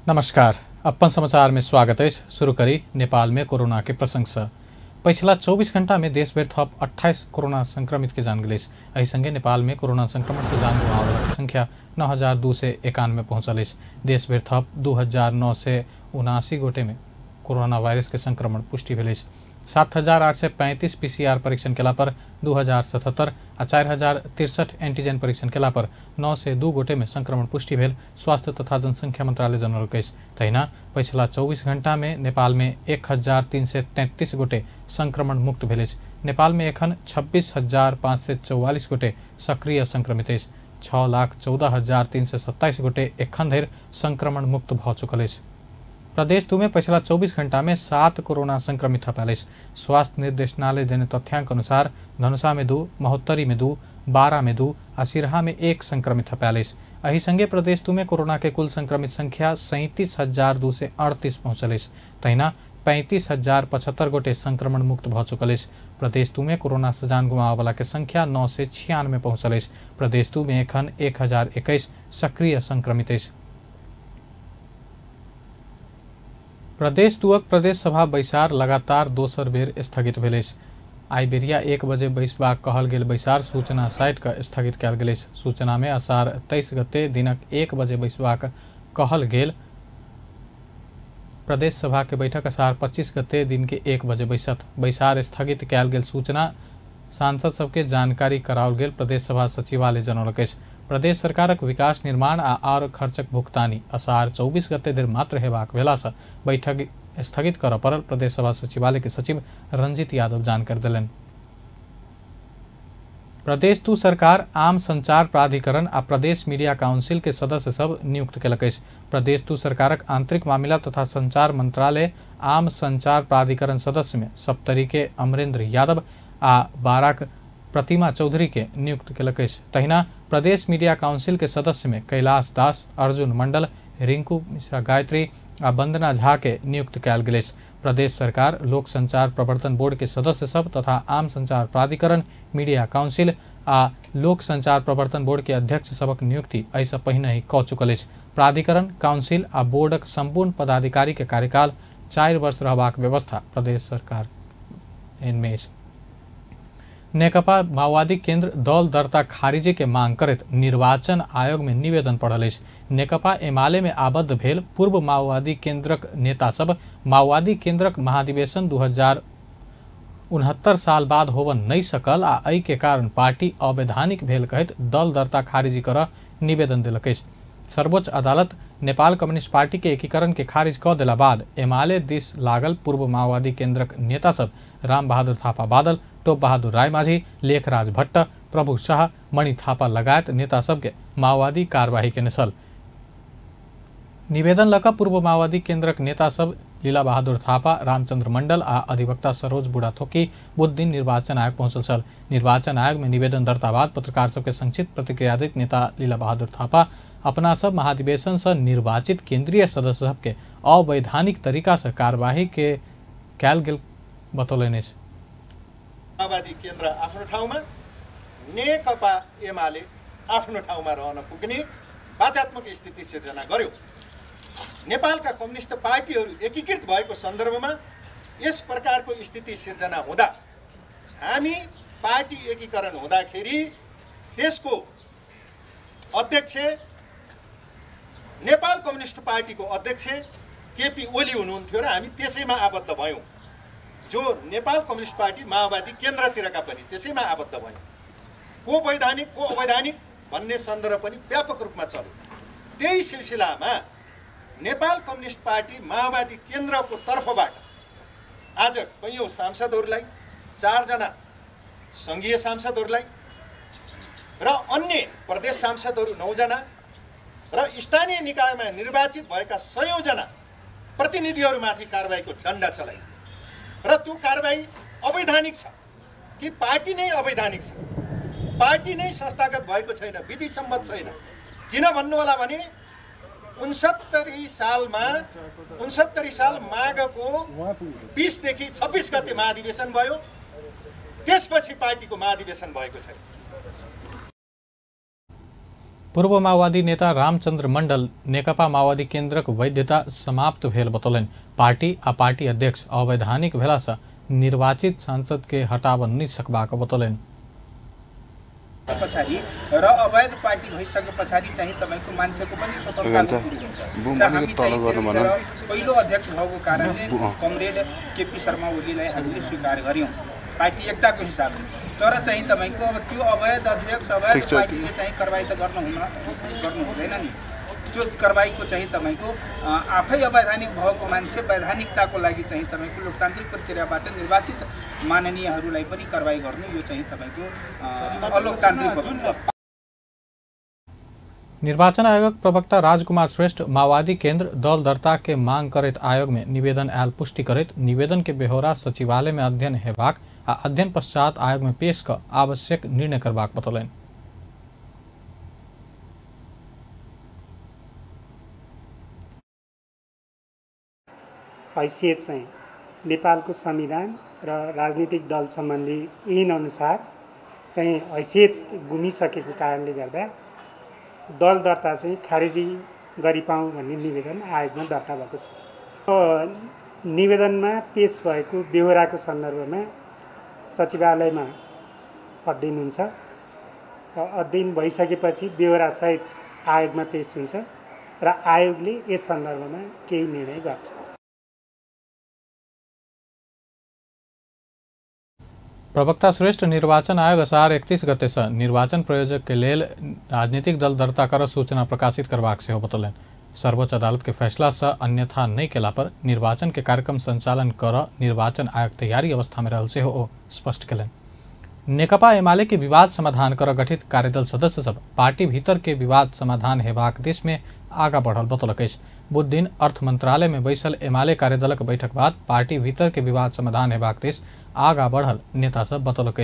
नमस्कार, अपन समाचार में स्वागत है। शुरू करी नेपाल में कोरोना के प्रसंग से। पिछला 24 घंटा में देश भर थप 28 कोरोना संक्रमित के जान गए। यही संगे नेपाल में कोरोना संक्रमण से जान गुमाने की संख्या 9,291 पहुंचल। देश भर थप 2,979 गोटे में कोरोना वायरस के संक्रमण पुष्टि भेल। 7,835 पीसीआर परीक्षण केला पर 2,077 आ 4,063 एंटीजन परीक्षण केला पर 902 गोटे में संक्रमण पुष्टि भेल। स्वास्थ्य तथा जनसंख्या मंत्रालय जनौलक। तहिना पिछला 24 घंटा में नेपाल में 1,333 गोटे संक्रमण मुक्त भेल। नेपाल में एखन 26,544 गोटे सक्रिय संक्रमित। 6,14,327 गोटे एखन धरि संक्रमण मुक्त भ चुकल। प्रदेश 2 में पिछला 24 घंटा में 7 कोरोना संक्रमित थपाल। स्वास्थ्य निर्देशनालय देने तथ्यांक अनुसार धनुषा में 2, महोत्तरी में 2, बारा में 2 आ सिरहा में 1 संक्रमित थपाल। यही संगे प्रदेश 2 में कोरोना के कुल संक्रमित संख्या 37,238 पहुंचल। तहिना 35,075 गोटे संक्रमण मुक्त भ चुकल। प्रदेश 2 में कोरोना से जान गुमावे वाला के संख्या 9 से 96 पहुंचल। प्रदेश 2 में एखन 1,021 सक्रिय संक्रमित। प्रदेश 2 प्रदेश सभा बैसार लगातार दोसर बेर स्थगित भेल। आई बेरिया 1 बजे बैसबाक कहल गेल बैसार सूचना साइट का स्थगित कयल गेल। सूचना में असार 23 गते दिनक 1 बजे बैसबाक कहल गेल प्रदेश सभा के बैठक असार 25 गते दिन के 1 बजे बैसत। बैसार स्थगित कयल गेल सूचना सांसद सबके जानकारी कराओल गेल प्रदेश सभा सचिवालय जनौलक। प्रदेश सरकारक विकास निर्माण और खर्चक भुगतानी असार 24 गते धरि मात्र हेबाक भेला से बैठक स्थगित करऽ पड़ल। प्रदेश सभा सचिवालय के सचिव रंजीत यादव जानकारी देलनि। प्रदेश 2 सरकार आम संचार प्राधिकरण आ प्रदेश मीडिया काउंसिल के सदस्य सब नियुक्त केलक। प्रदेश 2 सरकारक आंतरिक मामला तथा संचार मंत्रालय आम संचार प्राधिकरण सदस्य में सप्तरी के अमरेंद्र यादव आ बाराक प्रतिमा चौधरी के नियुक्त केलक। तहिना प्रदेश मीडिया काउंसिल के सदस्य में कैलाश दास, अर्जुन मंडल, रिंकू मिश्रा गायत्री आ वंदना झा के नियुक्त कयल गेल। प्रदेश सरकार लोक संचार प्रवर्तन बोर्ड के सदस्य सब तथा आम संचार प्राधिकरण, मीडिया काउंसिल आ लोक संचार प्रवर्तन बोर्ड के अध्यक्ष सबक नियुक्ति ऐसा पहिने ही क चुकल। प्राधिकरण, काउंसिल आ बोर्डक संपूर्ण पदाधिकारी के कार्यकाल 4 वर्ष रहबाक व्यवस्था प्रदेश सरकार इनमें। नेकपा माओवादी केंद्र दल दर्ता खारिजी के मांग करत निर्वाचन आयोग में निवेदन पढ़ल। नेकपा एमाले में आबद्ध भेल पूर्व माओवादी केंद्रक नेता सब माओवादी केंद्रक महाधिवेशन 2069 साल बाद होवन नहीं सकल आ एहि के कारण पार्टी अवैधानिक भेल कहत दल दर्ता खारिजी कर निवेदन दिलक। सर्वोच्च अदालत नेपाल कम्युनिस्ट पार्टी के एकीकरण के खारिज क देला बाद एमाले दिस लागल पूर्व माओवादी केंद्रक नेता सब राम बहादुर थापा बादल, टोप बहादुर राय माझी, लेखराज भट्ट, प्रभु शाह, मणि थापा लगायत नेता सबके माओवादी कार्यवाही के नसल निवेदन लका पूर्व माओवादी केंद्रक नेता सब लीला बहादुर थापा, रामचंद्र मंडल आ अधिवक्ता सरोज बुढ़ाथोकी बुध दिन निर्वाचन आयोग पहुंचल छल। निर्वाचन आयोग में निवेदन दर्ता बाद पत्रकार सबके संक्षिप्त प्रतिक्रिया दैत नेता लीला बहादुर थापा अपना सब महाधिवेशन से निर्वाचित केंद्रीय सदस्य सबके अवैधानिक तरीका से कार्यवाही के कयल गेल बतौलनि। माओवादी केन्द्र आफ्नो ठाउँमा, नेकपा एमाले आफ्नो ठाउँमा रहन पुग्ने बाध्यात्मक स्थिति सिर्जना गर्यो। नेपालका कम्युनिस्ट पार्टीहरू एकीकृत भएको सन्दर्भमा यस प्रकारको स्थिति सिर्जना हुँदा हामी पार्टी एकीकरण हुँदाखेरि त्यसको अध्यक्ष नेपाल कम्युनिस्ट पार्टीको अध्यक्ष केपी ओली हुनुहुन्थ्यो र हामी त्यसैमा आबद्ध भयौँ। जो नेपाल कम्युनिस्ट पार्टी माओवादी केन्द्रतिरका पनि त्यसैमा आबद्ध भयौँ। को वैधानिक को अवैधानिक भन्ने सन्दर्भ पनि व्यापक रूपमा चल्यो। त्यही सिलसिलामा नेपाल कम्युनिस्ट पार्टी माओवादी केन्द्रको तर्फबाट आज कैयौँ सांसदहरूलाई, 4 जना सङ्घीय सांसदहरूलाई र अन्य प्रदेश सांसदहरू 9 जना र स्थानीय निकायमा निर्वाचित भएका 100 जना प्रतिनिधिहरूमाथि कारबाहीको डन्डा चलाइ र त्यो कारबाही अवैधानिक छ कि पार्टी नै अवैधानिक छ, पार्टी नै संस्थागत भएको छैन, विधि सम्मत छैन। किन भन्नु होला भने 69 साल माघको 20 देखि 26 गते महाधिवेशन भयो, त्यसपछि पार्टीको महाधिवेशन भएको छैन। पूर्व माओवादी नेता रामचन्द्र मण्डल नेकपा माओवादी केन्द्रक वैधता समाप्त भेल बतौलनि। पार्टी आ पार्टी अध्यक्ष अवैधानिक भेलासँ निर्वाचित सांसद के हटाब नहि सकबाक बतौलनि। पछाडि र अवैध पार्टी भइसके पछाडि चाहिँ तपाईको मान्छेको पनि स्वतन्त्रता पुरै हुन्छ र हामी चाहिँ पहिलो अध्यक्ष भएको कारणले कमरेड केपी शर्मा ओलीलाई हामीले स्वीकार गर्यौं पार्टी एकताको हिसाबले। तर चाहिँ तपाईको अब त्यो अवैध अध्यक्ष अवैध पार्टीले चाहिँ कारबाही त गर्नु हुँदैन नि। त्यो कारबाहीको चाहिँ तपाईको आफै अवैधानिक भएको मान्छे वैधानिकताको लागि चाहिँ तपाईको लोकतान्त्रिक प्रक्रियाबाट निर्वाचित माननीयहरूलाई पनि कारबाही गर्नु यो चाहिँ तपाईको अलोकतान्त्रिक हो। निर्वाचन आयोग प्रवक्ता राजकुमार श्रेष्ठ माओवादी केंद्र दल दर्ता के मांग करैत आयोग में निवेदन आयल पुष्टि करैत निवेदन के बेहोरा सचिवालय में अध्ययन हेबाक आ अध्ययन पश्चात आयोग में पेश कर आवश्यक निर्णय करबाक बतौलनि। हैसियत चाहिँ नेपालको संविधान र राजनीतिक दल सम्बन्धी ऐन अनुसार चाहिँ हैसियत गुमिसकेको कारणले गर्दा दल दर्ता चाहिँ खारेजी गरी पाऊँ भन्ने निवेदन आयोगमा दर्ता भएको छ। निवेदनमा पेश भएको बेहोराको सन्दर्भमा सचिवालयमा अध्ययन हुन्छ र अध्ययन भइसकेपछि बेहोरा सहित आयोगमा पेश हुन्छ र आयोगले यस सन्दर्भमा केही निर्णय गर्छ। प्रवक्ता श्रेष्ठ निर्वाचन आयोग असार 31 गते से निर्वाचन प्रयोजक के लेल राजनीतिक दल दर्ता कर सूचना प्रकाशित करबाक सेहो बतौलनि। सर्वोच्च अदालत के फैसला से अन्यथा नहीं केला पर निर्वाचन के कार्यक्रम संचालन कर निर्वाचन आयोग तैयारी अवस्था में रहल सेहो ओ स्पष्ट केलनि। नेकपा एमाले के विवाद समाधान कर गठित कार्यदल सदस्य सब पार्टी भीतर के विवाद समाधान हेबाक दिश में आगा बढ़ल बतौलक। बुध दिन अर्थ मंत्रालय में बैसल एमाले कार्यदलक बैठक बाद पार्टी भीतर के विवाद समाधान हेबाक दिश आगा बढ़ल नेता सब बतौलक।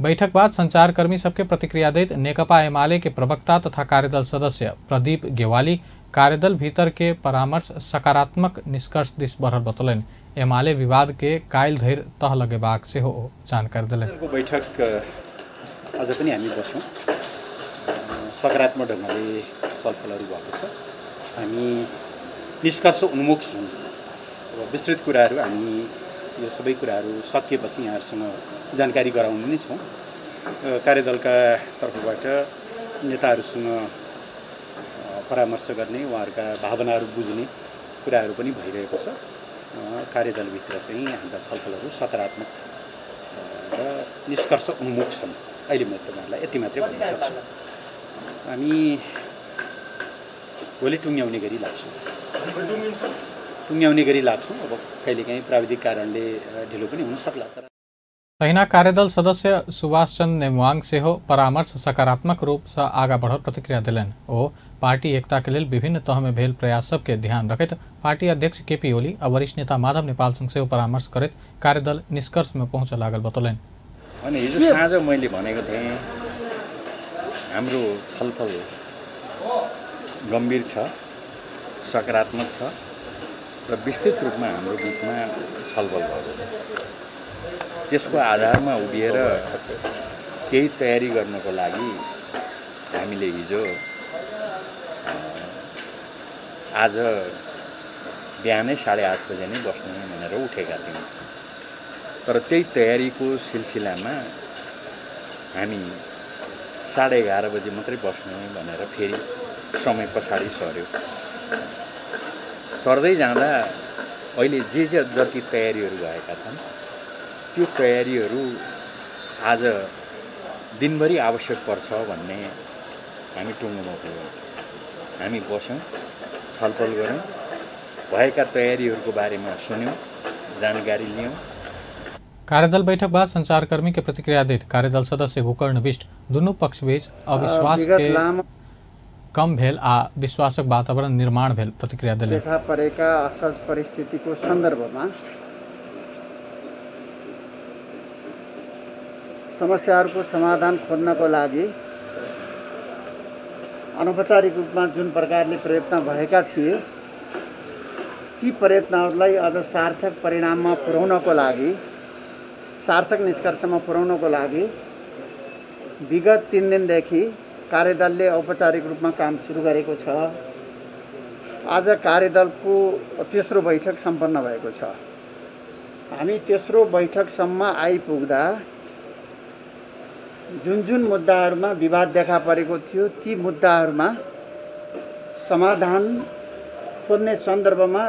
बैठक बाद संचारकर्मी सबके प्रतिक्रिया दैत नेकपा एमाले के प्रवक्ता तथा कार्यदल सदस्य प्रदीप गेवाली कार्यदल भीतर के परामर्श सकारात्मक निष्कर्ष दिश बढ़ल बतौलनि। एमाले विवाद के कायल धैर तह लगेबाक सेहो जानकारी देलनि। बैठक अझ पनि हामी बस्छौँ, सकारात्मक ढङ्गले छलफलहरू भएको छ। हामी निष्कर्ष उन्मुख छौँ। विस्तृत कुराहरू हामी यो सबै कुराहरू सकिएपछि यहाँहरूसँग जानकारी गराउने नै छौँ। कार्यदलका तर्फबाट नेताहरूसँग परामर्श गर्ने, उहाँहरूका भावनाहरू बुझ्ने कुराहरू पनि भइरहेको छ। कार्यदलभित्र चाहिँ हाम्रा छलफलहरू सकारात्मक र निष्कर्ष उन्मुख छन्। अहिले म तपाईँहरूलाई यति मात्रै भन्न सक्छु। हामी भोलि टुङ्ग्याउने गरी लाग्छौँ। अब कहिलेकाहीँ प्राविधिक कारणले ढिलो पनि हुन सक्ला। तहिना कार्यदल सदस्य सुभाष चंद्र नेमुआंग सेहो परामर्श सकारात्मक रूप से आगा बढ़ल प्रतिक्रिया दिलनि। ओ पार्टी एकता के लेल विभिन्न तह में भेल प्रयास सबके ध्यान रखैत पार्टी अध्यक्ष केपी ओली आ वरिष्ठ नेता माधव नेपाल संग सेहो परामर्श करैत कार्यदल निष्कर्ष में पहुँच लागल बतौलनि। अनि हिजो साँझ मैले भनेको थिएँ हाम्रो छलफल गम्भीर छ, सकारात्मक छ र विस्तृत रूपमा हाम्रो बिचमा छलफल भएको छ। त्यसको आधारमा उभिएर केही तयारी गर्नको लागि हामीले हिजो आज बिहानै 8:30 बजे नै बस्ने भनेर उठेका थियौँ। तर त्यही तयारीको सिलसिलामा हामी 11:30 बजे मात्रै बस्ने भनेर फेरि समय पछाडि सर्यो। सर्दै जाँदा अहिले जे जति तयारीहरू भएका छन् त्यो तयारीहरू आज दिनभरि आवश्यक पर्छ भन्ने हामी टुङ्गोमा पुग्यौँ। हामी बस्यौँ, छलफल गऱ्यौँ, भएका तयारीहरूको बारेमा सुन्यौँ, जानकारी लियौँ। कार्यदल बैठक बाद संचारकर्मी के प्रतिक्रिया देत कार्यदल सदस्य गोकर्ण बिष्ट दुनू पक्ष बीच अविश्वास के कम भेल आ विश्वासक वातावरण निर्माण भेल प्रतिक्रिया देले। देखा परेका असहज परिस्थितिको सन्दर्भमा समस्याहरूको समाधान खोज्नको लागि अनौपचारिक रूपमा जुन प्रकारले प्रयत्न भएका थिए ती प्रयत्नहरूलाई अझ सार्थक परिणाममा पुर्याउनको लागि, सार्थक निष्कर्षमा पुर्याउनको लागि विगत 3 दिनदेखि कार्यदलले औपचारिक रूपमा काम सुरु गरेको छ। आज कार्यदलको तेस्रो बैठक सम्पन्न भएको छ। हामी तेस्रो बैठकसम्म आइपुग्दा जुन मुद्दाहरूमा विवाद देखा परेको थियो ती मुद्दाहरूमा समाधान खोज्ने सन्दर्भमा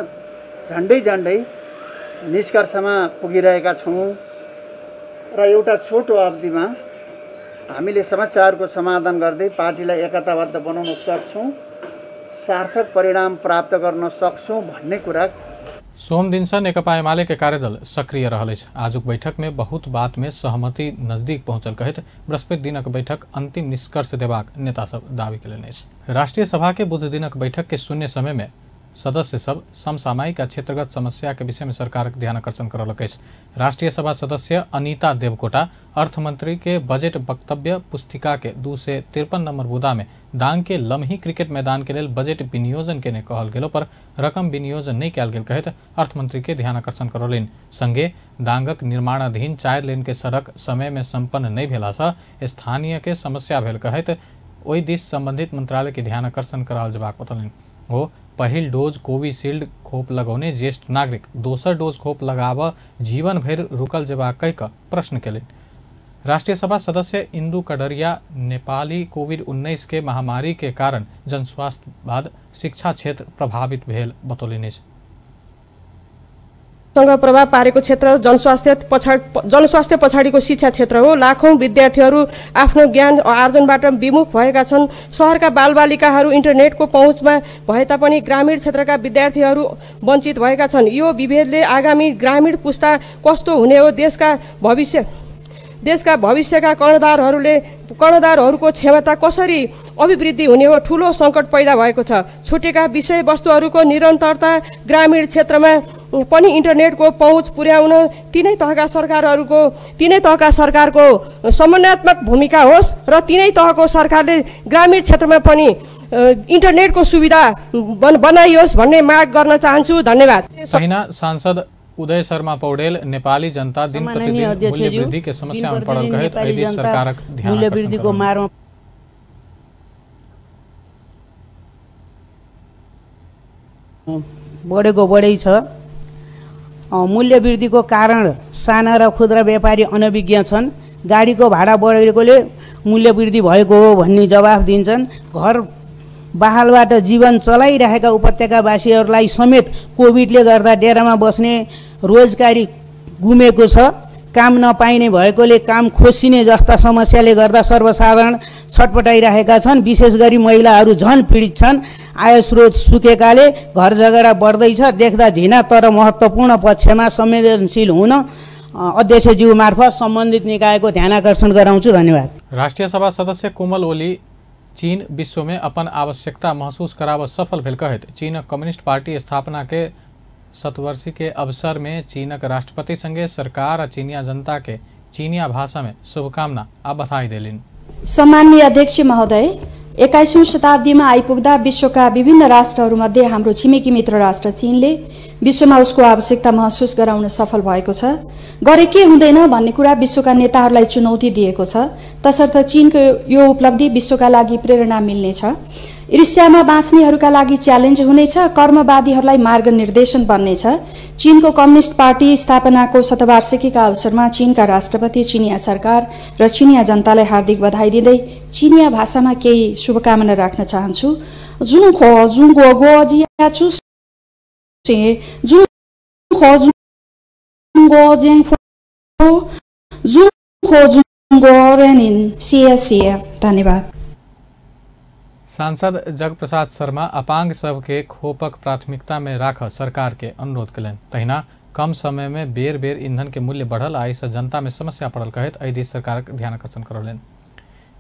झन्डै निष्कर्षमा पुगिरहेका छौँ र एउटा छोटो अवधिमा हामीले समस्याहरूको समाधान गर्दै पार्टीलाई एकताबद्ध बनाउन सक्छौँ, सार्थक परिणाम प्राप्त गर्न सक्छौँ भन्ने कुरा। सोम दिनसँ नेकपा एमाले के कार्यदल सक्रिय रहल अछि। आजुक बैठक में बहुत बात में सहमति नजदीक पहुंचल कहत बृहस्पति दिनक बैठक अंतिम निष्कर्ष देबाक नेता सब दावी केलनि अछि। राष्ट्रीय सभा के बुध दिनक बैठक के शून्य समय में सदस्य सब समसामयिक आ क्षेत्रगत समस्या के विषय में सरकारक ध्यान आकर्षण करलक अछि। राष्ट्रीय सभा सदस्य अनीता देवकोटा अर्थमंत्री के बजट वक्तव्य पुस्तिका के 253 नंबर बुदा में दांग के लम्ही क्रिकेट मैदान के लिए बजट विनियोजन के कहल गेलो पर रकम विनियोजन नहीं कल गेल कहत अर्थमंत्री के ध्यान आकर्षण करौलनि। संगे दांगक निर्माणाधीन 4 लेन के सड़क समय में संपन्न नहीं भेला सँ स्थानीय के समस्या भेल कहत ओहि दिस संबंधित मंत्रालय के ध्यान आकर्षण कराल जबाक बतौलनि। ओ पहिल डोज कोविशील्ड खोप लगौने ज्येष्ठ नागरिक दोसर डोज खोप लगाब जीवन भर रुकल जबाक कहि कऽ प्रश्न केलनि। राष्ट्रीय सभा सदस्य इंदु कड़रिया नेपाली कोविड-19 के महामारी के कारण जनस्वास्थ्य बाद शिक्षा क्षेत्र प्रभावित भेल बतौलनि। प्रभाव पारेको क्षेत्र जनस्वास्थ्य पछाडिको शिक्षा क्षेत्र हो। लाखौं विद्यार्थीहरू आफ्नो ज्ञान आर्जनबाट विमुख भएका छन्। शहरका बालबालिकाहरू इन्टरनेटको पहुँचमा भए तापनि ग्रामीण क्षेत्रका विद्यार्थीहरू वञ्चित भएका छन्। यो विभेदले आगामी ग्रामीण पुस्ता कस्तो हुने हो, देशका भविष्यका कर्णधारहरूको क्षमता कसरी अभिवृद्धि हुने हो, ठूलो संकट पैदा भएको छ। छुटेका विषयवस्तुहरूको निरन्तरता ग्रामीण क्षेत्रमा पनि इन्टरनेटको पहुँच पुर्याउन तीनै तहका सरकारको समन्वयात्मक भूमिका होस् र तीनै तहको सरकारले ग्रामीण क्षेत्रमा पनि इन्टरनेटको सुविधा बनाइयोस् भन्ने माग गर्न चाहन्छु। धन्यवाद। सहिना सांसद उदय शर्मा पौडेल नेपाली जनता दिन प्रतिदिन मूल्य वृद्धि के समस्या में पड़ल कहत एहि सरकारक ध्यान मूल्य वृद्धि को मारमा बढेको बढै छ। मूल्य वृद्धिको कारण साना र खुद्रा व्यापारी अनभिज्ञ छन्। गाडीको भाडा बढेकोले मूल्य वृद्धि भएको हो भन्ने जवाफ दिन्छन्। घर बहालबाट जीवन चलाइरहेका उपत्यकावासीहरूलाई समेत कोभिडले गर्दा डेरामा बस्ने रोजगारी गुमेको छ। काम नपाइने भएकोले काम खोसिने जस्ता समस्याले गर्दा सर्वसाधारण छटपटाइरहेका छन्। विशेष गरी महिलाहरू झन पीडित छन्। आय स्रोत सुकेकाले घर झगडा बढ्दैछ। देख्दा झिना तर महत्त्वपूर्ण पक्षमा संवेदनशील हुन अध्यक्षज्यू मार्फत सम्बन्धित निकायको ध्यान आकर्षण गराउँछु। धन्यवाद। राष्ट्रिय सभा सदस्य कोमल ओली चीन विश्व में अपन आवश्यकता महसूस कराव सफल भेल कहत चीन कम्युनिस्ट पार्टी स्थापना के शतवर्षी के अवसर में चीनक राष्ट्रपति संगे सरकार और चीनिया जनता के चीनिया भाषा में शुभकामना आ बधाई देलिन्। सम्माननीय अध्यक्ष महोदय, 21औं शताब्दीमा आइपुग्दा विश्वका विभिन्न राष्ट्रहरूमध्ये हाम्रो छिमेकी मित्र राष्ट्र चीनले विश्वमा उसको आवश्यकता महसुस गराउन सफल भएको छ। गरे के हुँदैन भन्ने कुरा विश्वका नेताहरूलाई चुनौती दिएको छ। तसर्थ चीनको यो उपलब्धि विश्वका लागि प्रेरणा मिल्नेछ। ईर्ष्यामा बाँच्नेहरूका लागि च्यालेन्ज हुनेछ। कर्मवादीहरूलाई मार्गनिर्देशन बन्नेछ। चीनको कम्युनिस्ट पार्टी स्थापनाको शतवार्षिकीका अवसरमा चीनका राष्ट्रपति, चीनिया सरकार र चीनिया जनतालाई हार्दिक बधाई दिँदै चीनिया भाषामा केही शुभकामना राख्न चाहन्छु। धन्यवाद। सांसद जगप्रसाद शर्मा अपांग सब के खोपक प्राथमिकता में राख सरकार के अनुरोध कलन। तहिना कम समय में बेर बेर ईंधन के मूल्य बढ़ल आई से जनता में समस्या पड़ल कहत एहि सरकार ध्यान आकर्षण करौलन।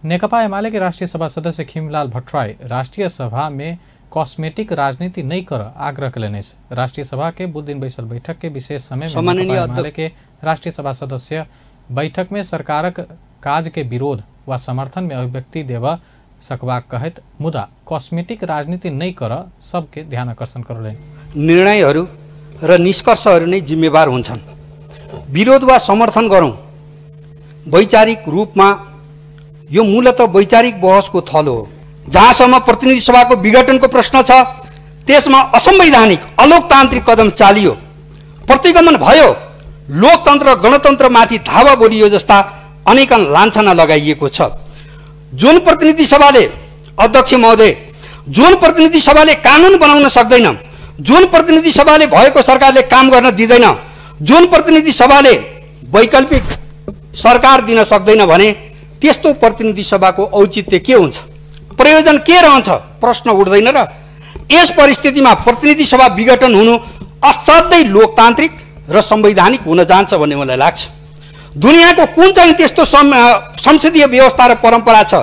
नेकपा एमाले के राष्ट्रीय सभा सदस्य खीमलाल भट्टराई राष्ट्रीय सभा में कॉस्मेटिक राजनीति नहीं कर आग्रह कलन। राष्ट्रीय सभा के बुध दिन बैसल बैठक के विशेष समय में एमाले के राष्ट्रीय सभा सदस्य बैठक में सरकारक काज के विरोध व समर्थन में अभिव्यक्ति देव सकबाक कहत मुदा कॉस्मेटिक राजनीति नहीं कर सबके ध्यान आकर्षण करौले। निर्णयहरू र निष्कर्षहरू नै जिम्मेवार हुन्छन्। विरोध वा समर्थन गरौँ, वैचारिक रूपमा यो मूलतः वैचारिक बहसको थलो हो। जहाँसम्म प्रतिनिधि सभाको विघटनको प्रश्न छ त्यसमा असंवैधानिक अलोकतान्त्रिक कदम चालियो, प्रतिगमन भयो, लोकतन्त्र गणतन्त्रमाथि धावा बोलियो जस्ता अनेकन लान्छना लगाइएको छ। जुन प्रतिनिधि सभाले, अध्यक्ष महोदय, जुन प्रतिनिधि सभाले कानुन बनाउन सक्दैन, जुन प्रतिनिधि सभाले भएको सरकारले काम गर्न दिँदैन, जुन प्रतिनिधि सभाले वैकल्पिक सरकार दिन सक्दैन भने त्यस्तो प्रतिनिधि सभाको औचित्य के हुन्छ, प्रयोजन के रहन्छ, प्रश्न उठ्दैन। र यस परिस्थितिमा प्रतिनिधि सभा विघटन हुनु असाध्यै लोकतान्त्रिक र संवैधानिक हुन जान्छ भन्ने मलाई लाग्छ। दुनियाँको कुन चाहिँ त्यस्तो संसदीय व्यवस्था र परम्परा छ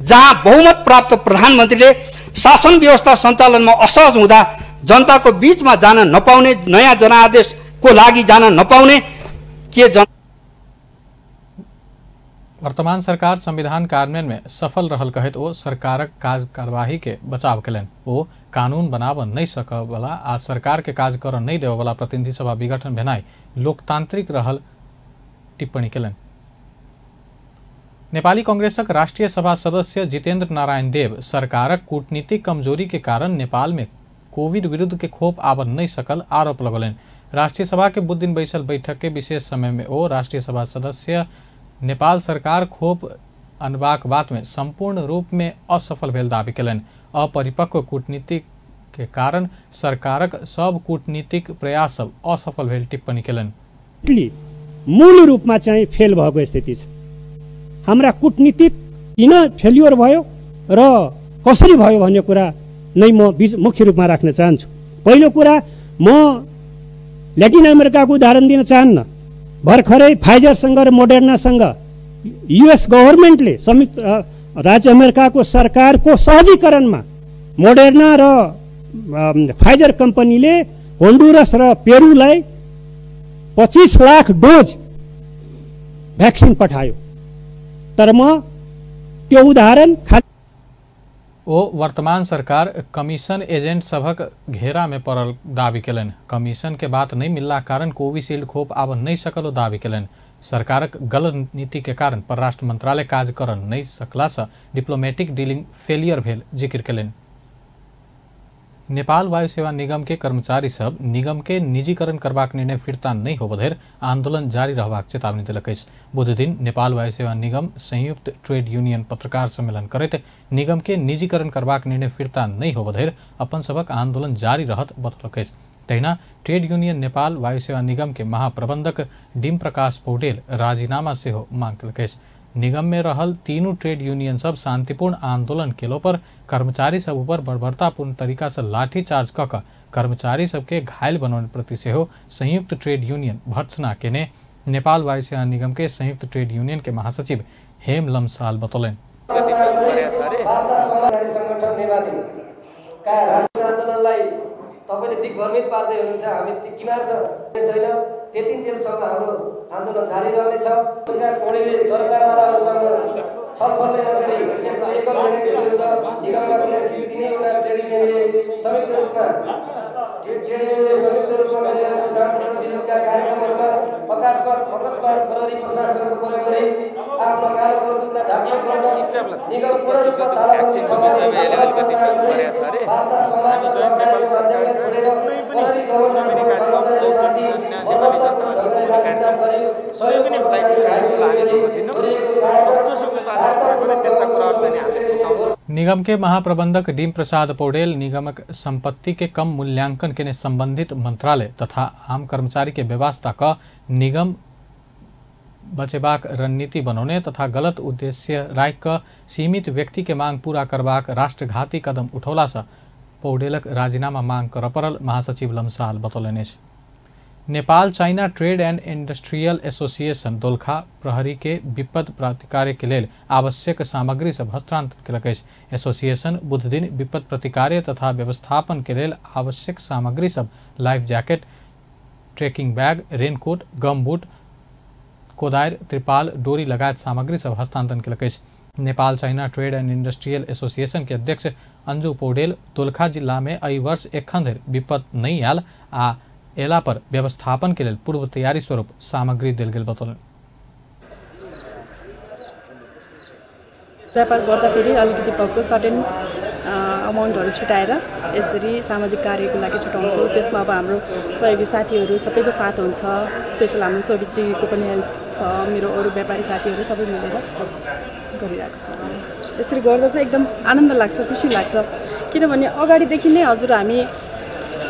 जहाँ बहुमत प्राप्त प्रधानमन्त्रीले शासन व्यवस्था सञ्चालनमा असहज हुँदा जनताको बीचमा जान नपाउने, नयाँ जनादेशको लागि जान नपाउने के जन वर्तमान सरकार संविधान कार्यान्वयन में सफल रहल कहत ओ सरकारक कार्यवाही के बचाव कलन। ओ कानून बनाब नहीं सकवला आ सरकार के काज कर नहीं देवला प्रतिनिधि सभा विघटन भेनाई लोकतांत्रिक रहल टिप्पणी कलन। नेपाली कांग्रेसक राष्ट्रीय सभा सदस्य जितेन्द्र नारायण देव सरकारक कूटनीतिक कमजोरी के कारण नेपाल में कोविड विरुद्ध के खोप आब नहीं सकल आरोप लगौलन। राष्ट्रीय सभा के बुध दिन बैसल बैठक के विशेष समय में ओ राष्ट्रीय सभा सदस्य नेपाल सरकार खोप अनबाक बात में संपूर्ण रूप में असफल भेल दावी कलन। अपरिपक्व कूटनीति के कारण सरकारक सब कूटनीतिक प्रयास सब असफल भेल टिप्पणी कलन। मूल रूपमा चाहिँ फेल भएको स्थिति छ। हाम्रा कूटनीतिक किन फेल्योर भयो र कसरी भयो भन्ने कुरा नै म मुख्य रूपमा राख्न चाहन्छु। पहिलो कुरा म ल्याटिन अमेरिकाको उदाहरण दिन चाहन्न। भर्खरै फाइजरसँग र मोडर्नासँग युएस गभर्मेन्टले संयुक्त राज्य अमेरिकाको सरकारको सहजीकरणमा मोडर्ना र फाइजर कम्पनीले होन्डुरस र पेरुलाई 25 लाख डोज भ्याक्सिन पठायो। तर म त्यो उदाहरण ओ वर्तमान सरकार कमीशन एजेंट सबक घेरा में पड़ल दावी कलन। कमीशन के बात नहीं मिलला कारण कोविशील्ड खोप आब नहीं सकल दावी कलन। सरकारक गलत नीति के कारण परराष्ट्र मंत्रालय काज कर नहीं सकला से डिप्लोमेटिक डीलिंग फेलियर भेल जिक्र कलन। नेपाल वायु सेवा निगम के कर्मचारी सब निगम के निजीकरण करबाक निर्णय फिर्ता नहीं हो बधेर आंदोलन जारी रहबाक चेतावनी दिलक। बुध दिन नेपाल वायु सेवा निगम संयुक्त ट्रेड यूनियन पत्रकार सम्मेलन करते निगम के निजीकरण करबाक निर्णय फिर्ता नहीं हो बधेर अपन सबक आंदोलन जारी रहत बतौलक। तहिना ट्रेड यूनियन नेपाल वायु सेवा निगम के महाप्रबंधक डिम प्रकाश पौडेल राजीनामा से हो मांग कलक। निगम में रहल तीनों ट्रेड यूनियन सब शांतिपूर्ण आंदोलन केलो पर कर्मचारी सब ऊपर बर्बरतापूर्ण तरीका से लाठीचार्ज कक कर्मचारी सबके घायल बनाने प्रति से हो संयुक्त ट्रेड यूनियन भर्त्सना केने नेपाल वायु सेवा निगम के संयुक्त ट्रेड यूनियन के महासचिव हेम लम्साल बतौलन। तपाईले दिग्भ्रमित पार्दै हुनुहुन्छ। हामी किमार्थ छैन त्यति जेलसम्म हाम्रो आन्दोलन जारी रहनेछ। प्रकाश पौडेलले सरकारमा रहनुसँग छलफलले नगरी यस्तो एकल निर्णयको विरुद्ध निगममा क्रियाशील तिनैवटा ट्रेड युनियनले संयुक्त रूपमा गरेको शान्तिपूर्ण विरोधका कार्यक्रमहरूमा अकस्मात प्रहरी प्रशासनको प्रयोग गरी आफ्नो कार्यकर्तालाई ढाकछोप गर्न निगम पूर्ण रूपमा तालाबन्दी वार्ता समाज र सरकारको माध्यमले छोडेर प्रहरी गभर्नमेन्टको कर्मचारीमाथि बलवन्तपूर्ण ढङ्गले लाठीचार्ज गर्यो। निगम के महाप्रबंधक डीम प्रसाद पौडेल निगमक संपत्ति के कम मूल्यांकन के संबंधित मंत्रालय तथा आम कर्मचारी के व्यवस्था का निगम बचेबाक रणनीति बनौने तथा गलत उद्देश्य राख सीमित व्यक्ति के मांग पूरा करबाक राष्ट्रघाती कदम उठौला से पौडेलक राजीनामा मांग कर पड़ल महासचिव लम्साल बतौलने। Nepal China trade and industrial association Dolakha प्रहरी के विपद प्रतिकार्य के लेल आवश्यक सामग्री सब हस्तांतरण कलक। एसोसिएशन बुध दिन विपद प्रतिकार्य तथा व्यवस्थापन के लेल आवश्यक सामग्री सब life jacket, trekking bag, raincoat, gumboot, कोदायर, त्रिपाल, डोरी लगायत सामग्री सब हस्तांतरण कलक। Nepal China trade and industrial association के अध्यक्ष अंजू पौडेल दोलखा जिला में अई वर्ष एखन विपद नहीं आयल आ एला पर व्यवस्थापन के लिए पूर्व तैयारी स्वरूप सामग्री दिल गेल बतौलन। व्यापार गर्दाखेरि अलिकति पक्को सर्टेन अमाउन्टहरू छुटाएर यसरी सामाजिक कार्यको लागि छुटाउँछु। त्यसमा अब हाम्रो सहयोगी साथीहरू सबैको साथ हुन्छ। स्पेसल हाम्रो सोभिजीको पनि हेल्प छ। मेरो अरू व्यापारी साथीहरू सबै मिलेर गरिरहेको छ। यसरी गर्दा चाहिँ एकदम आनन्द लाग्छ, खुसी लाग्छ। किनभने अगाडिदेखि नै हजुर हामी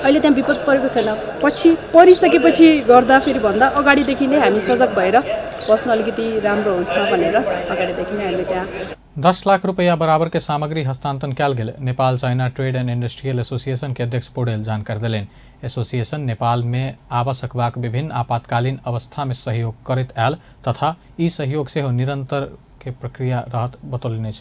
अहिले त्यहाँ विपद परेको छैन, पछि परिसकेपछि गर्दा फेरि भन्दा अगाडिदेखि नै हामी सजग भएर बस्न अलिकति राम्रो हुन्छ भनेर अगाडिदेखि नै हामीले त्यहाँ 10 लाख रुपया बराबर के सामग्री हस्तांतरण कल गेल। Nepal China trade and industrial association के अध्यक्ष पौडेल जानकारी दिलेन। एसोसिएशन नेपाल में आवश्यक विभिन्न आपातकालीन अवस्था में सहयोग करत आयल तथा ई सहयोग से निरंतर के प्रक्रिया रहत बतौलने।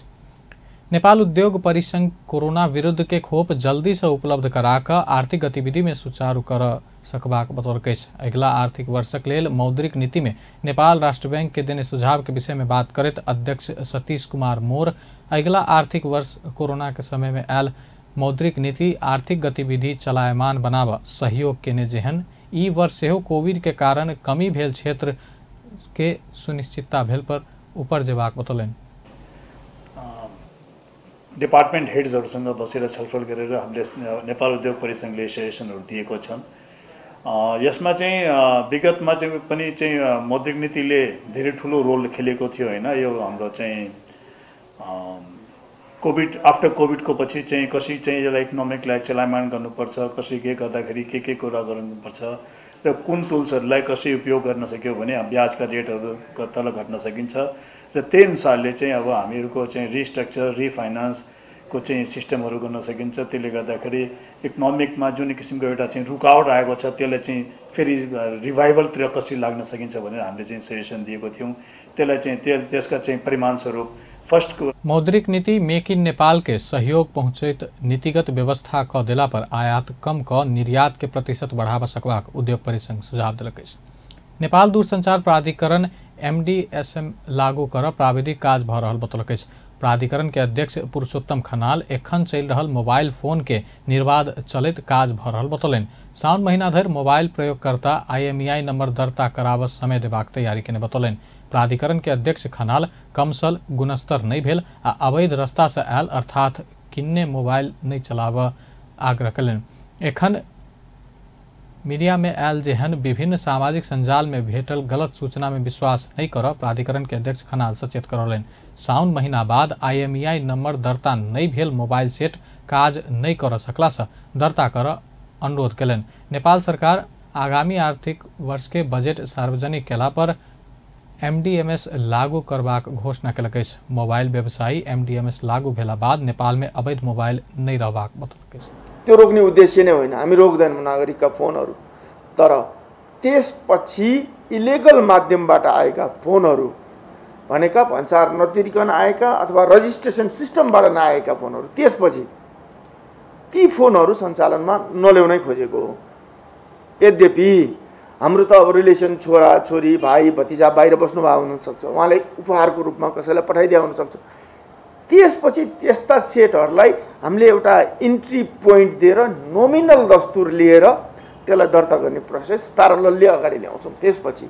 नेपाल उद्योग परिसंघ कोरोना विरुद्ध के खोप जल्दी से उपलब्ध कराकर आर्थिक गतिविधि में सुचारू कर सकबाक बतौलकै। अगला आर्थिक वर्षक लेल मौद्रिक नीति में नेपाल राष्ट्र बैंक के देने सुझाव के विषय में बात करत अध्यक्ष सतीश कुमार मोर अगला आर्थिक वर्ष कोरोना के समय में आयल मौद्रिक नीति आर्थिक गतिविधि चलायमान बनाव सहयोग केने जेहन ई वर्ष सेहो कोविड के कारण कमी भेल क्षेत्र के सुनिश्चितता भेल पर ऊपर जेबाक बतौलन। डिपार्टमेन्ट हेड्सहरूसँग बसेर छलफल गरेर हामीले नेपाल उद्योग परिसंघले सजेसनहरू दिएको छन्। यसमा चाहिँ विगतमा चाहिँ पनि चाहिँ मौद्रिक नीतिले धेरै ठुलो रोल खेलेको थियो हैन। यो हाम्रो चाहिँ कोभिड आफ्टर कोभिडको पछि चाहिँ कसरी चाहिँ यसलाई इकोनोमिकलाई चलायमान गर्नुपर्छ, कसरी के गर्दाखेरि के कुरा गर्नुपर्छ र कुन टुल्सहरूलाई कसरी उपयोग गर्न सक्यो भने ब्याजका रेटहरू तल घट्न सकिन्छ र त्यही अनुसारले चाहिँ अब हामीहरूको चाहिँ रिस्ट्रक्चर रिफाइनान्सको चाहिँ सिस्टमहरू गर्न सकिन्छ। त्यसले गर्दाखेरि इकोनोमिकमा जुन किसिमको एउटा चाहिँ रुकावट आएको छ त्यसलाई चाहिँ फेरि रिभाइभलतिर कसरी लाग्न सकिन्छ भनेर हामीले चाहिँ सजेसन दिएको थियौँ। त्यसलाई चाहिँ त्यसका चाहिँ परिमाणस्वरूप फर्स्ट मौद्रिक नीति मेक इन नेपाल के सहयोग पहुँचैत नीतिगत व्यवस्था क देला पर आयात कम क निर्यात के प्रतिशत बढ़ावा सकबाक उद्योग परिसंघ सुझाव दिलक। नेपाल दूरसंचार प्राधिकरण MDSM लागू कर प्राविधिक काज भ रहल बतौलक। प्राधिकरण के अध्यक्ष पुरुषोत्तम खनाल एखन चल रहल मोबाइल फोन के निर्बाध चलित काज भ रहल बतौलन। साउन महीना धरि मोबाइल प्रयोगकर्ता IMEI नंबर दर्ता कराव समय देबाक तैयारी केने बतौलन। प्राधिकरण के अध्यक्ष खनाल कमसल गुणस्तर नहीं भेल आ अवैध रास्ता से आयल अर्थात किन्ने मोबाइल नहीं चलाव आग्रह कलन। एखन मीडिया में आयल जेहन विभिन्न सामाजिक संजाल में भेटल गलत सूचना में विश्वास नहीं कर प्राधिकरण के अध्यक्ष खनाल सचेत करौलन। साउन महीना बाद IMEI नंबर दर्ता नहीं भेल मोबाइल सेट काज नहीं कर सकला से दर्ता कर अनुरोध कलन। नेपाल सरकार आगामी आर्थिक वर्ष के बजेट सार्वजनिक केला पर MDMS लागू करबाक घोषणा कलक। मोबाइल व्यवसायी MDMS लागू भेला बाद नेपाल में अवैध मोबाइल नहीं रहबाक बतौलक। त्यो रोक्ने उद्देश्य नै होइन, हामी रोक्दैनौँ नागरिकका फोनहरू, तर त्यसपछि इलिगल माध्यमबाट आएका फोनहरू भनेका भन्सार नतिरिकन आएका अथवा रजिस्ट्रेसन सिस्टमबाट नआएका फोनहरू त्यसपछि ती फोनहरू सञ्चालनमा नल्याउनै खोजेको हो। यद्यपि हाम्रो त अब रिलेसन छोरा छोरी भाइ भतिजा बाहिर बस्नुभएको हुनसक्छ, उहाँले उपहारको रूपमा कसैलाई पठाइदिया हुनसक्छ। त्यसपछि त्यस्ता सेटहरूलाई हामीले एउटा इन्ट्री पोइन्ट दिएर नोमिनल दस्तुर लिएर त्यसलाई दर्ता गर्ने प्रोसेस प्यारलली अगाडि ल्याउँछौँ। त्यसपछि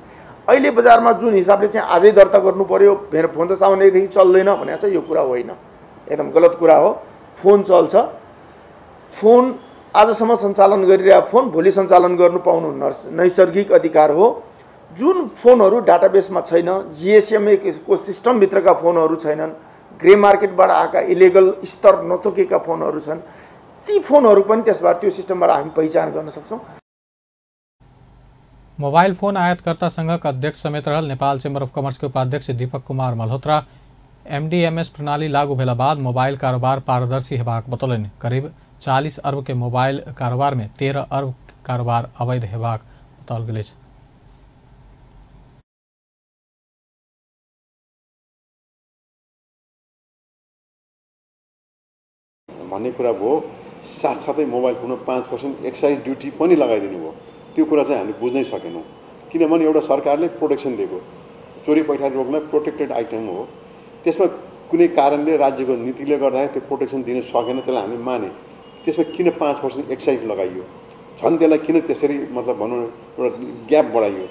अहिले बजारमा जुन हिसाबले चाहिँ आजै दर्ता गर्नु पर्यो, मेरो फोन त साउनेदेखि चल्दैन भनेको चाहिँ यो कुरा होइन, एकदम गलत कुरा हो। फोन चल्छ, फोन आजसम्म सञ्चालन गरिरहेको फोन भोलि सञ्चालन गर्नु पाउनु नैसर्गिक अधिकार हो। जुन फोनहरू डाटाबेसमा छैन, GSMA को सिस्टमभित्रका फोनहरू छैनन्, ग्रे मार्केटबाट आएका इलिगल स्तर नतोकेका फोनहरू छन्, ती फोनहरू पनि त्यसबाट त्यो सिस्टमबाट हामी पहिचान गर्न सक्छौँ। मोबाइल फोन आयातकर्ता संघक अध्यक्ष समेत रहल नेपाल चेम्बर अफ कमर्स के उपाध्यक्ष दीपक कुमार मल्होत्रा MDMS प्रणाली लागू भेला बाद मोबाइल कारोबार पारदर्शी हेबाक बतौलन। करीब 40 अरब के मोबाइल कारोबार में 13 अरब कारोबार अवैध हेबाक बताओल गेल। भन्ने कुरा भयो, साथसाथै मोबाइल फोनमा 5% एक्साइज ड्युटी पनि लगाइदिनु भयो। त्यो कुरा चाहिँ हामीले बुझ्नै सकेनौँ, किनभने एउटा सरकारले प्रोटेक्सन दिएको, चोरी पैठारी रोक्न प्रोटेक्टेड आइटम हो। त्यसमा कुनै कारणले राज्यको नीतिले गर्दाखेरि त्यो प्रोटेक्सन दिन सकेन, त्यसलाई हामी माने। त्यसमा किन 5% एक्साइज लगाइयो, झन् त्यसलाई किन त्यसरी मतलब भनौँ एउटा ग्याप बढाइयो।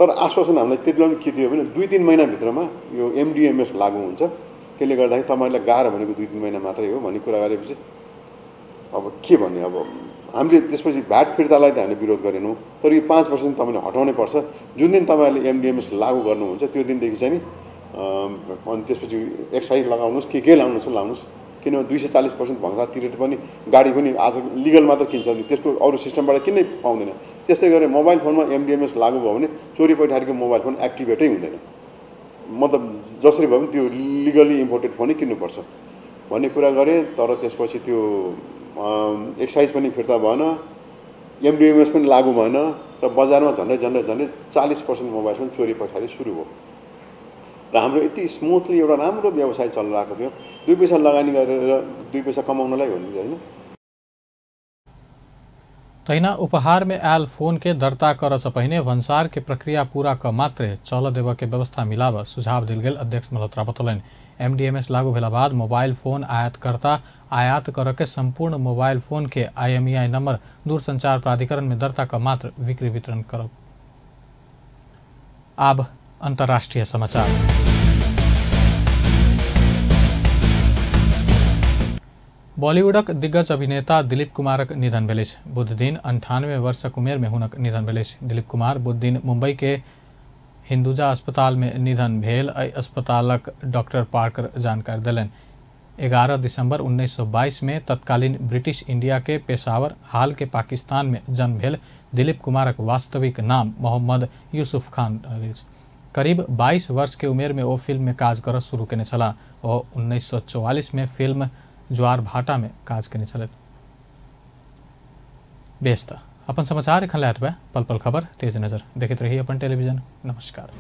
तर आश्वासन हामीलाई त्यति बेला के दियो भने 2-3 महिनाभित्रमा यो एमडिएमएस लागू हुन्छ, त्यसले गर्दाखेरि तपाईँहरूलाई गाह्रो भनेको 2-3 महिना मात्रै हो भन्ने कुरा गरेपछि अब के भन्ने। अब हामीले त्यसपछि भ्याट फिर्तालाई त हामीले विरोध गरेनौँ, तर यो 5% तपाईँले हटाउनै पर्छ। जुन दिन तपाईँहरूले एमडिएमएस लागू गर्नुहुन्छ त्यो दिनदेखि चाहिँ नि अनि त्यसपछि एक्साइज लगाउनुहोस् के लाउनुहोस्, किनभने 240% भङ्सा तिरेर पनि गाडी पनि आज लिगल मात्र किन्छ नि, त्यसको अरू सिस्टमबाट किन्नै पाउँदैन। त्यस्तै गरी मोबाइल फोनमा एमडिएमएस लागू भयो भने चोरी पैठारीको मोबाइल फोन एक्टिभेटै हुँदैन, मतलब जसरी भए पनि त्यो लिगली इम्पोर्टेड फोनै किन्नुपर्छ भन्ने कुरा गरेँ। तर त्यसपछि त्यो एक्साइज पनि फिर्ता भएन, एमडिएमएस पनि लागू भएन र बजारमा झन्डै 40% मोबाइल फोन चोरी पैठारी सुरु भयो र हाम्रो यति स्मुथली एउटा राम्रो व्यवसाय चलिरहेको थियो। 2 पैसा लगानी गरेर 2 पैसा कमाउनलाई हो नि, होइन? तहिना उपहार में आयल फोन के दर्ता कर पहिने भन्सार के प्रक्रिया पूरा क मात्रे चल देव के व्यवस्था मिलाव सुझाव दिल गेल। अध्यक्ष मल्होत्रा बतौलन एमडीएमएस लागू भेला बाद मोबाइल फोन आयातकर्ता आयात कर के संपूर्ण मोबाइल फोन के IMEI नंबर दूरसंचार प्राधिकरण में दर्ता क मात्र बिक्री वितरण करब। अब अंतर्राष्ट्रीय समाचार। बॉलीवुडक दिग्गज अभिनेता दिलीप कुमारक निधन भेलैछ। बुध दिन 98 वर्षक उमेर में हुनक निधन भेलैछ। दिलीप कुमार बुध दिन मुंबई के हिंदुजा अस्पताल में निधन भेल। अस्पतालक डॉक्टर पार्कर जानकारी दिलन। 11 दिसंबर 1922 में तत्कालीन ब्रिटिश इंडिया के पेशावर हाल के पाकिस्तान में जन्म भेल दिलीप कुमारक वास्तविक नाम मोहम्मद यूसुफ खान अछि। करीब 22 वर्ष के उमेर में वो फिल्म में काज कर शुरू केने छला। वो 1944 में फिल्म ज्वार भाटा में काज केने छलैथ। बेस्ता अपन समाचार एखन लायत बा पल पल खबर तेज नजर देखते रहिए अपन टेलीविजन। नमस्कार।